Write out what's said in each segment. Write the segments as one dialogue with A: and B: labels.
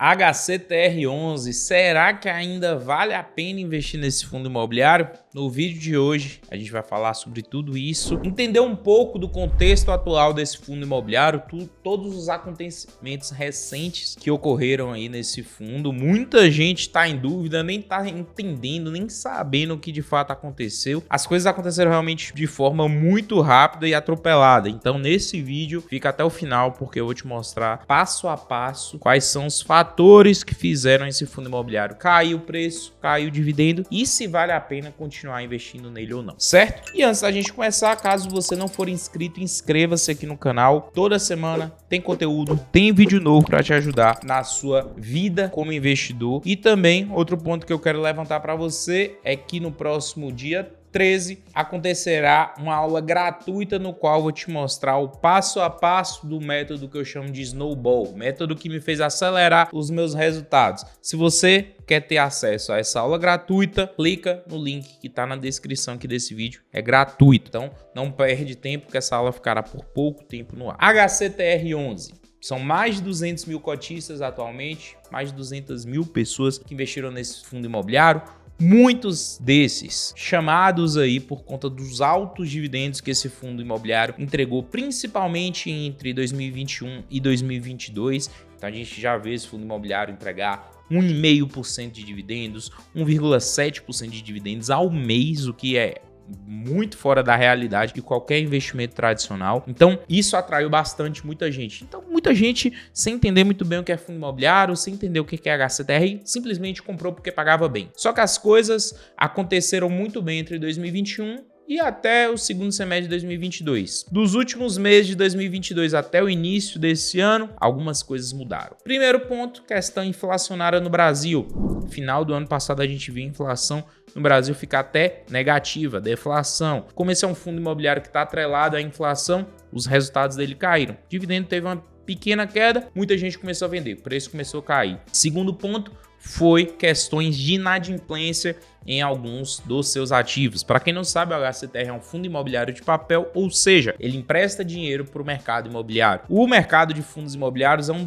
A: HCTR11, será que ainda vale a pena investir nesse fundo imobiliário? No vídeo de hoje a gente vai falar sobre tudo isso, entender um pouco do contexto atual desse fundo imobiliário, todos os acontecimentos recentes que ocorreram aí nesse fundo. Muita gente está em dúvida, nem está entendendo, nem sabendo o que de fato aconteceu. As coisas aconteceram realmente de forma muito rápida e atropelada. Então nesse vídeo fica até o final, porque eu vou te mostrar passo a passo quais são os fatores que fizeram esse fundo imobiliário cair o preço, cair o dividendo e se vale a pena continuar investindo nele ou não, certo? E antes da gente começar, caso você não for inscrito, inscreva-se aqui no canal. Toda semana tem conteúdo, tem vídeo novo para te ajudar na sua vida como investidor. E também outro ponto que eu quero levantar para você é que no próximo dia 13 acontecerá uma aula gratuita no qual eu vou te mostrar o passo a passo do método que eu chamo de Snowball, método que me fez acelerar os meus resultados. Se você quer ter acesso a essa aula gratuita, clica no link que está na descrição aqui desse vídeo, é gratuito, então não perde tempo que essa aula ficará por pouco tempo no ar. HCTR11. São mais de 200 mil cotistas atualmente, mais de 200 mil pessoas que investiram nesse fundo imobiliário. Muitos desses chamados aí por conta dos altos dividendos que esse fundo imobiliário entregou, principalmente entre 2021 e 2022. Então a gente já vê esse fundo imobiliário entregar 1,5% de dividendos, 1,7% de dividendos ao mês, o que é muito fora da realidade de qualquer investimento tradicional. Então isso atraiu bastante muita gente. Então muita gente, sem entender muito bem o que é fundo imobiliário, sem entender o que é HCTR, simplesmente comprou porque pagava bem. Só que as coisas aconteceram muito bem entre 2021 e até o segundo semestre de 2022. Dos últimos meses de 2022 até o início desse ano, algumas coisas mudaram. Primeiro ponto, questão inflacionária no Brasil. No final do ano passado a gente viu a inflação no Brasil ficar até negativa, deflação. Como esse é um fundo imobiliário que está atrelado à inflação, os resultados dele caíram. O dividendo teve uma pequena queda, muita gente começou a vender, o preço começou a cair. Segundo ponto foi questões de inadimplência em alguns dos seus ativos. Para quem não sabe, o HCTR é um fundo imobiliário de papel, ou seja, ele empresta dinheiro para o mercado imobiliário. O mercado de fundos imobiliários é uma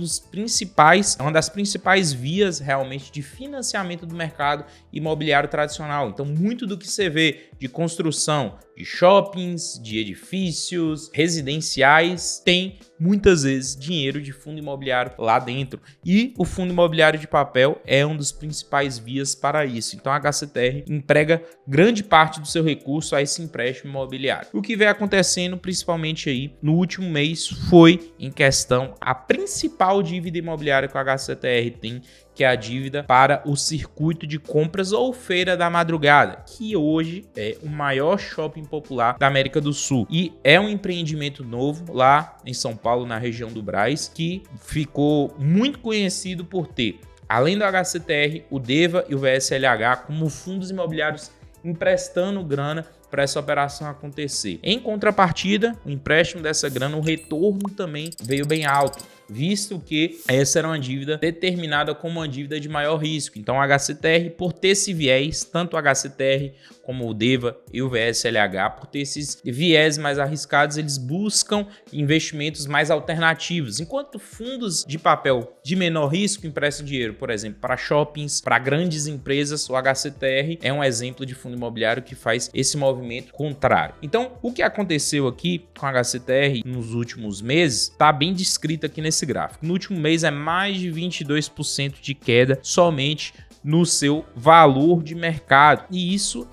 A: das principais vias realmente de financiamento do mercado imobiliário tradicional. Então, muito do que você vê de construção de shoppings, de edifícios residenciais, tem muitas vezes dinheiro de fundo imobiliário lá dentro. E o fundo imobiliário de papel é um dos principais vias para isso. Então, a HCTR emprega grande parte do seu recurso a esse empréstimo imobiliário. O que vem acontecendo, principalmente aí no último mês, foi em questão a principal dívida imobiliária que o HCTR tem, que é a dívida para o circuito de compras ou Feira da Madrugada, que hoje é o maior shopping popular da América do Sul. E é um empreendimento novo lá em São Paulo, na região do Brás, que ficou muito conhecido por ter, além do HCTR, o DEVA e o VSLH como fundos imobiliários emprestando grana para essa operação acontecer. Em contrapartida, o empréstimo dessa grana, o retorno também veio bem alto, visto que essa era uma dívida determinada como uma dívida de maior risco. Então, o HCTR, por ter esse viés, tanto o HCTR como o DEVA e o VSLH, por ter esses viés mais arriscados, eles buscam investimentos mais alternativos. Enquanto fundos de papel de menor risco emprestam dinheiro, por exemplo, para shoppings, para grandes empresas, o HCTR é um exemplo de fundo imobiliário que faz esse movimento contrário. Então, o que aconteceu aqui com a HCTR nos últimos meses está bem descrito aqui nesse gráfico. No último mês é mais de 22% de queda somente no seu valor de mercado. E isso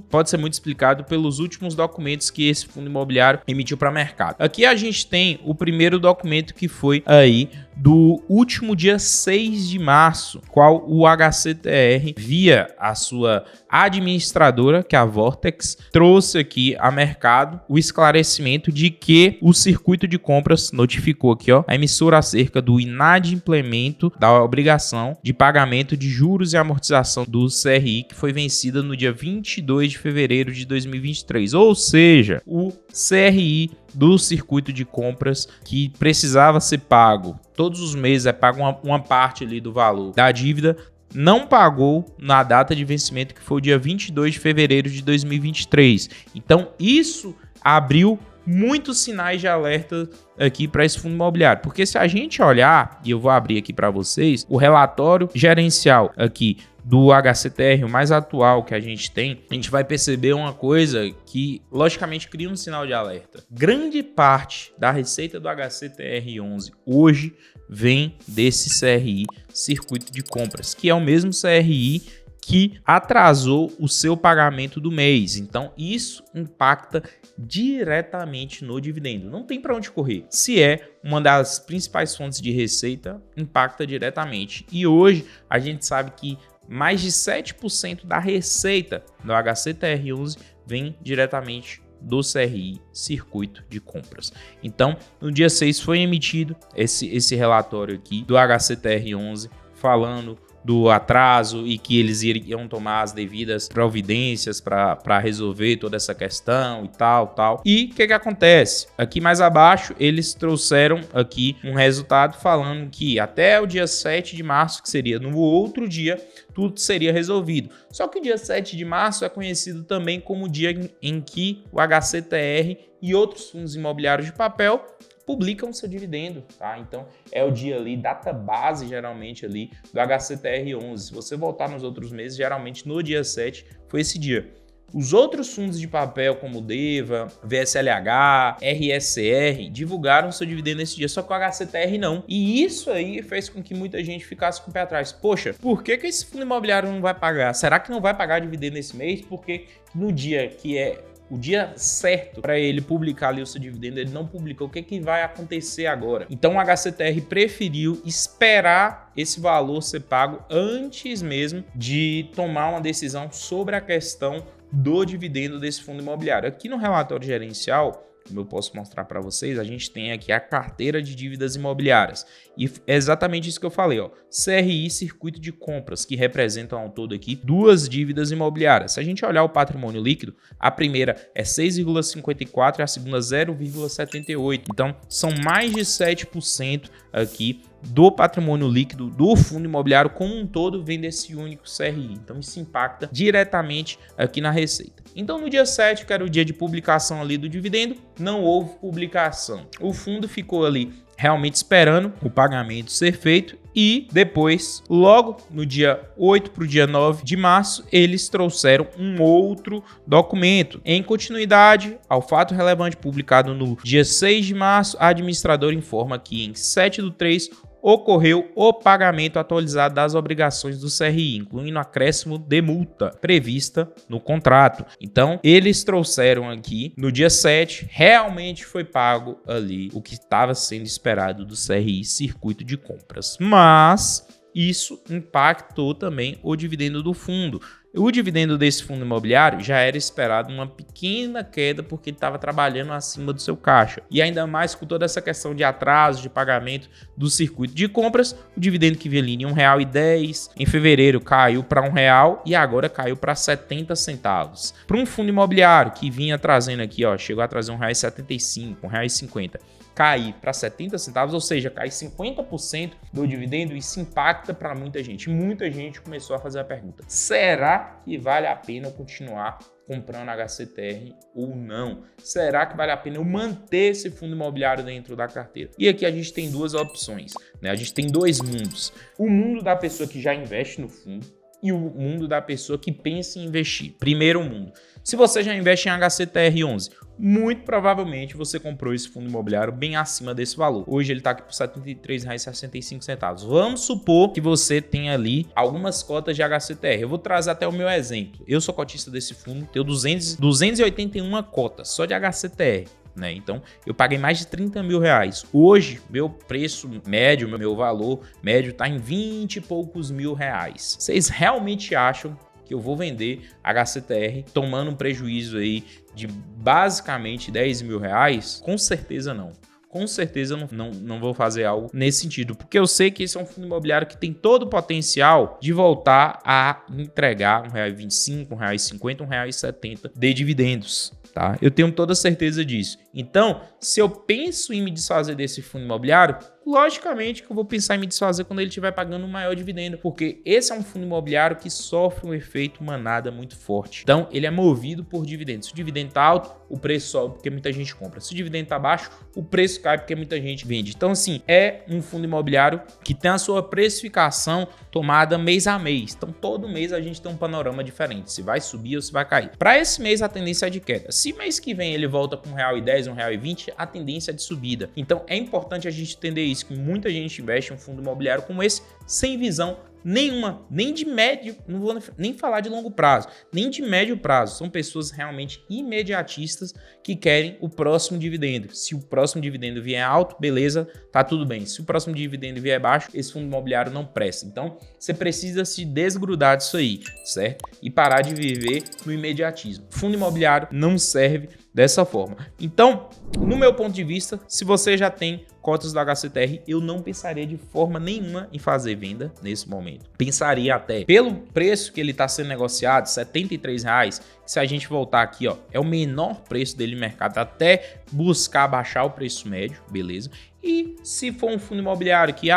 A: pode ser muito explicado pelos últimos documentos que esse fundo imobiliário emitiu para o mercado. Aqui a gente tem o primeiro documento que foi aí do último dia 6 de março, qual o HCTR, via a sua administradora, que é a Vortex, trouxe aqui a mercado o esclarecimento de que o circuito de compras notificou aqui, a emissora acerca do inadimplemento da obrigação de pagamento de juros e amortização do CRI, que foi vencida no dia 22 de fevereiro de 2023. Ou seja, o CRI do circuito de compras que precisava ser pago todos os meses, é pago uma parte ali do valor da dívida, não pagou na data de vencimento, que foi o dia 22 de fevereiro de 2023. Então, isso abriu muitos sinais de alerta aqui para esse fundo imobiliário, porque se a gente olhar, e eu vou abrir aqui para vocês, o relatório gerencial aqui do HCTR, o mais atual que a gente tem, a gente vai perceber uma coisa que, logicamente, cria um sinal de alerta. Grande parte da receita do HCTR11 hoje vem desse CRI, Circuito de Compras, que é o mesmo CRI que atrasou o seu pagamento do mês. Então, isso impacta diretamente no dividendo. Não tem para onde correr. Se é uma das principais fontes de receita, impacta diretamente. E hoje, a gente sabe que mais de 7% da receita do HCTR11 vem diretamente do CRI, Circuito de Compras. Então, no dia 6 foi emitido esse relatório aqui do HCTR11 falando do atraso e que eles iriam tomar as devidas providências para resolver toda essa questão e tal. E o que acontece? Aqui mais abaixo, eles trouxeram aqui um resultado falando que até o dia 7 de março, que seria no outro dia, tudo seria resolvido. Só que o dia 7 de março é conhecido também como o dia em que o HCTR e outros fundos imobiliários de papel publicam seu dividendo, tá? Então, é o dia ali, data base, geralmente, ali, do HCTR11. Se você voltar nos outros meses, geralmente, no dia 7, foi esse dia. Os outros fundos de papel, como DEVA, VSLH, RSR, divulgaram seu dividendo nesse dia, só que o HCTR não. E isso aí fez com que muita gente ficasse com o pé atrás. Poxa, por que esse fundo imobiliário não vai pagar? Será que não vai pagar dividendo nesse mês? Porque no dia que é o dia certo para ele publicar ali o seu dividendo, ele não publicou. O que vai acontecer agora? Então o HCTR preferiu esperar esse valor ser pago antes mesmo de tomar uma decisão sobre a questão do dividendo desse fundo imobiliário. Aqui no relatório gerencial, como eu posso mostrar para vocês, a gente tem aqui a carteira de dívidas imobiliárias. E é exatamente isso que eu falei, ó. CRI, Circuito de Compras, que representam ao todo aqui 2 dívidas imobiliárias. Se a gente olhar o patrimônio líquido, a primeira é 6,54 e a segunda 0,78. Então, são mais de 7% aqui do patrimônio líquido do fundo imobiliário como um todo vem desse único CRI. Então, isso impacta diretamente aqui na receita. Então, no dia 7, que era o dia de publicação ali do dividendo, não houve publicação. O fundo ficou ali realmente esperando o pagamento ser feito e depois, logo no dia 8 para o dia 9 de março, eles trouxeram um outro documento. Em continuidade ao fato relevante publicado no dia 6 de março, a administradora informa que em 7/3 ocorreu o pagamento atualizado das obrigações do CRI, incluindo acréscimo de multa prevista no contrato. Então, eles trouxeram aqui, no dia 7, realmente foi pago ali o que estava sendo esperado do CRI, Circuito de Compras. Mas isso impactou também o dividendo do fundo. O dividendo desse fundo imobiliário já era esperado uma pequena queda porque ele estava trabalhando acima do seu caixa. E ainda mais com toda essa questão de atraso de pagamento do circuito de compras, o dividendo que vinha ali em R$1,10, em fevereiro caiu para R$1 e agora caiu para 70 centavos. Para um fundo imobiliário que vinha trazendo aqui, ó, chegou a trazer R$1,75, R$1,50. Cair para 70 centavos, ou seja, cai 50% do dividendo, isso impacta para muita gente. Muita gente começou a fazer a pergunta: será que vale a pena continuar comprando HCTR ou não? Será que vale a pena eu manter esse fundo imobiliário dentro da carteira? E aqui a gente tem 2 opções, né? A gente tem 2 mundos. O mundo da pessoa que já investe no fundo e o mundo da pessoa que pensa em investir. Primeiro mundo. Se você já investe em HCTR11, muito provavelmente você comprou esse fundo imobiliário bem acima desse valor. Hoje ele está aqui por R$ 73,65. Vamos supor que você tenha ali algumas cotas de HCTR. Eu vou trazer até o meu exemplo. Eu sou cotista desse fundo, tenho 281 cotas só de HCTR. Né? Então, eu paguei mais de R$30 mil. Hoje, meu preço médio, meu valor médio está em 20 e poucos mil reais. Vocês realmente acham que eu vou vender HCTR tomando um prejuízo aí de basicamente R$10 mil? Com certeza não. Com certeza não vou fazer algo nesse sentido, porque eu sei que esse é um fundo imobiliário que tem todo o potencial de voltar a entregar R$1,25, R$1,50, R$1,70 de dividendos. Tá? Eu tenho toda certeza disso. Então, se eu penso em me desfazer desse fundo imobiliário, logicamente que eu vou pensar em me desfazer quando ele estiver pagando um maior dividendo, porque esse é um fundo imobiliário que sofre um efeito manada muito forte. Então, ele é movido por dividendos. Se o dividendo está alto, o preço sobe porque muita gente compra. Se o dividendo está baixo, o preço cai porque muita gente vende. Então, assim, é um fundo imobiliário que tem a sua precificação tomada mês a mês. Então, todo mês a gente tem um panorama diferente, se vai subir ou se vai cair. Para esse mês, a tendência é de queda. Se mês que vem ele volta com R$1,10, R$1,20, a tendência é de subida. Então, é importante a gente entender isso, que muita gente investe em um fundo imobiliário como esse sem visão nenhuma, nem de médio, não vou nem falar de longo prazo, nem de médio prazo. São pessoas realmente imediatistas que querem o próximo dividendo. Se o próximo dividendo vier alto, beleza, tá tudo bem. Se o próximo dividendo vier baixo, esse fundo imobiliário não presta. Então, você precisa se desgrudar disso aí, certo? E parar de viver no imediatismo. Fundo imobiliário não serve dessa forma. Então, no meu ponto de vista, se você já tem cotas do HCTR, eu não pensaria de forma nenhuma em fazer venda nesse momento. Pensaria até, pelo preço que ele está sendo negociado, R$73, se a gente voltar aqui, ó, é o menor preço dele no mercado, até buscar baixar o preço médio, beleza? E se for um fundo imobiliário que,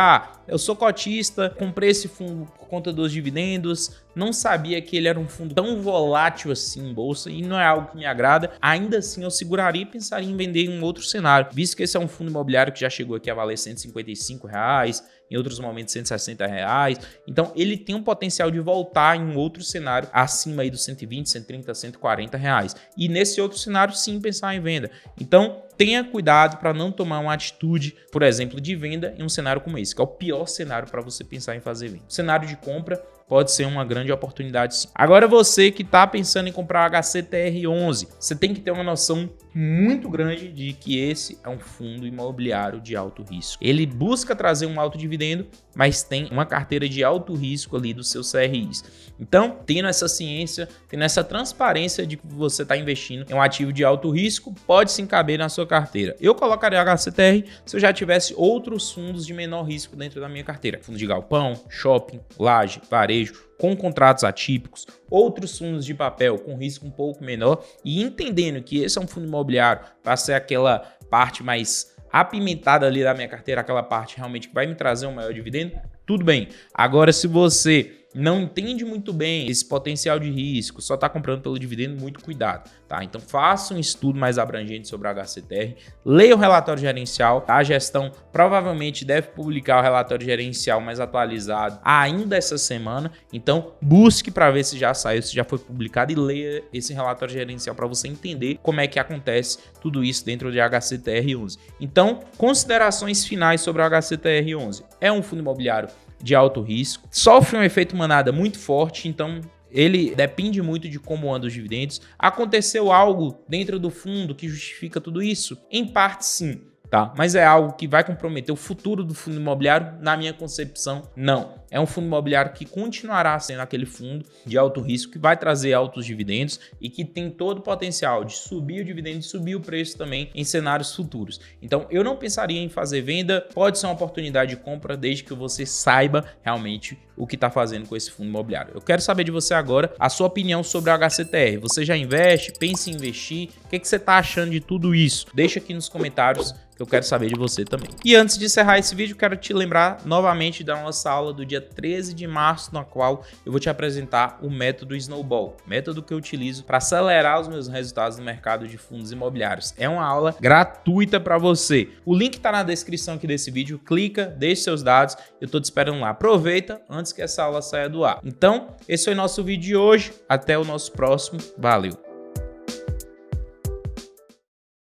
A: eu sou cotista, comprei esse fundo por conta dos dividendos, não sabia que ele era um fundo tão volátil assim em bolsa e não é algo que me agrada, ainda assim eu seguraria e pensaria em vender em um outro cenário, visto que esse é um fundo imobiliário que já chegou aqui a valer R$155, em outros momentos R$160. Então ele tem um potencial de voltar em um outro cenário acima aí dos 120, 130, 140 reais. E nesse outro cenário sim pensar em venda. Então tenha cuidado para não tomar uma atitude, por exemplo, de venda em um cenário como esse, que é o pior cenário para você pensar em fazer venda. O cenário de compra pode ser uma grande oportunidade sim. Agora você que está pensando em comprar o HCTR11, você tem que ter uma noção muito grande de que esse é um fundo imobiliário de alto risco. Ele busca trazer um alto dividendo, mas tem uma carteira de alto risco ali dos seus CRIs. Então, tendo essa ciência, tendo essa transparência de que você está investindo em um ativo de alto risco, pode se encaber na sua carteira. Eu colocaria o HCTR se eu já tivesse outros fundos de menor risco dentro da minha carteira. Fundo de galpão, shopping, laje, varejo, com contratos atípicos, outros fundos de papel com risco um pouco menor, e entendendo que esse é um fundo imobiliário para ser aquela parte mais apimentada ali da minha carteira, aquela parte realmente que vai me trazer um maior dividendo, tudo bem. Agora, se você não entende muito bem esse potencial de risco, só está comprando pelo dividendo, muito cuidado, tá? Então faça um estudo mais abrangente sobre o HCTR, leia o relatório gerencial, tá? A gestão provavelmente deve publicar o relatório gerencial mais atualizado ainda essa semana, então busque para ver se já saiu, se já foi publicado, e leia esse relatório gerencial para você entender como é que acontece tudo isso dentro de HCTR11. Então, considerações finais sobre o HCTR11. É um fundo imobiliário de alto risco, sofre um efeito manada muito forte, então ele depende muito de como andam os dividendos. Aconteceu algo dentro do fundo que justifica tudo isso? Em parte sim, tá? Mas é algo que vai comprometer o futuro do fundo imobiliário? Na minha concepção, não. É um fundo imobiliário que continuará sendo aquele fundo de alto risco que vai trazer altos dividendos e que tem todo o potencial de subir o dividendo e subir o preço também em cenários futuros. Então, eu não pensaria em fazer venda, pode ser uma oportunidade de compra desde que você saiba realmente o que está fazendo com esse fundo imobiliário. Eu quero saber de você agora a sua opinião sobre o HCTR. Você já investe? Pensa em investir? O que você está achando de tudo isso? Deixa aqui nos comentários que eu quero saber de você também. E antes de encerrar esse vídeo, quero te lembrar novamente da nossa aula do dia 13 de março, na qual eu vou te apresentar o método Snowball, método que eu utilizo para acelerar os meus resultados no mercado de fundos imobiliários. É uma aula gratuita para você. O link está na descrição aqui desse vídeo, clica, deixe seus dados, eu estou te esperando lá. Aproveita antes que essa aula saia do ar. Então, esse foi o nosso vídeo de hoje, até o nosso próximo, valeu!